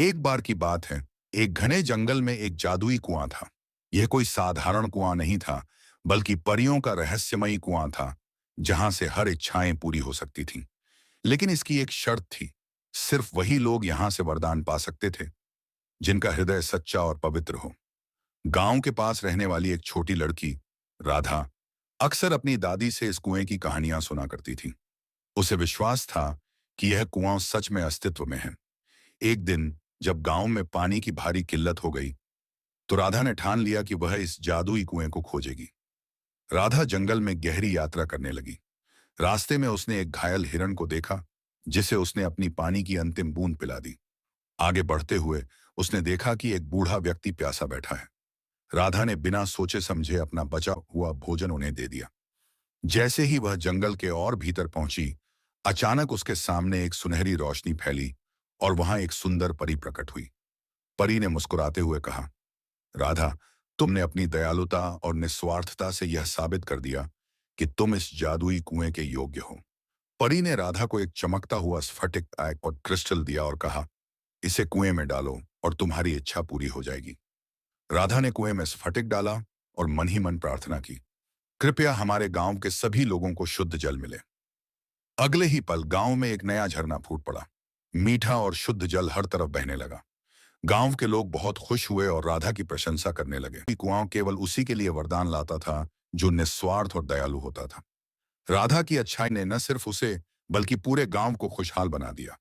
एक बार की बात है, एक घने जंगल में एक जादुई कुआं था। यह कोई साधारण कुआं नहीं था, बल्कि परियों का रहस्यमयी कुआं था, जहां से हर इच्छाएं पूरी हो सकती थीं। लेकिन इसकी एक शर्त थी, सिर्फ वही लोग यहां से वरदान पा सकते थे, जिनका हृदय सच्चा और पवित्र हो। गांव के पास रहने वाली एक छोटी लड़की, राधा, अक्सर अपनी दादी से इस कुएं की कहानियां सुना करती थी। उसे विश्वास था कि यह कुआं सच में अस्तित्व में है। एक दिन जब गांव में पानी की भारी किल्लत हो गई, तो राधा ने ठान लिया कि वह इस जादुई कुएं को खोजेगी। राधा जंगल में गहरी यात्रा करने लगी। रास्ते में उसने एक घायल हिरण को देखा, जिसे उसने अपनी पानी की अंतिम बूंद पिला दी। आगे बढ़ते हुए उसने देखा कि एक बूढ़ा व्यक्ति प्यासा बैठा है। राधा ने बिना सोचे समझे अपना बचा हुआ भोजन उन्हें दे दिया। जैसे ही वह जंगल के और भीतर पहुंची, अचानक उसके सामने एक सुनहरी रोशनी फैली और वहां एक सुंदर परी प्रकट हुई। परी ने मुस्कुराते हुए कहा, राधा, तुमने अपनी दयालुता और निस्वार्थता से यह साबित कर दिया कि तुम इस जादुई कुएं के योग्य हो। परी ने राधा को एक चमकता हुआ स्फटिक और क्रिस्टल दिया और कहा, इसे कुएं में डालो और तुम्हारी इच्छा पूरी हो जाएगी। राधा ने कुएं में स्फटिक डाला और मन ही मन प्रार्थना की, कृपया हमारे गांव के सभी लोगों को शुद्ध जल मिले। अगले ही पल गांव में एक नया झरना फूट पड़ा। मीठा और शुद्ध जल हर तरफ बहने लगा। गांव के लोग बहुत खुश हुए और राधा की प्रशंसा करने लगे। ये कुआं केवल उसी के लिए वरदान लाता था जो निस्वार्थ और दयालु होता था। राधा की अच्छाई ने न सिर्फ उसे बल्कि पूरे गांव को खुशहाल बना दिया।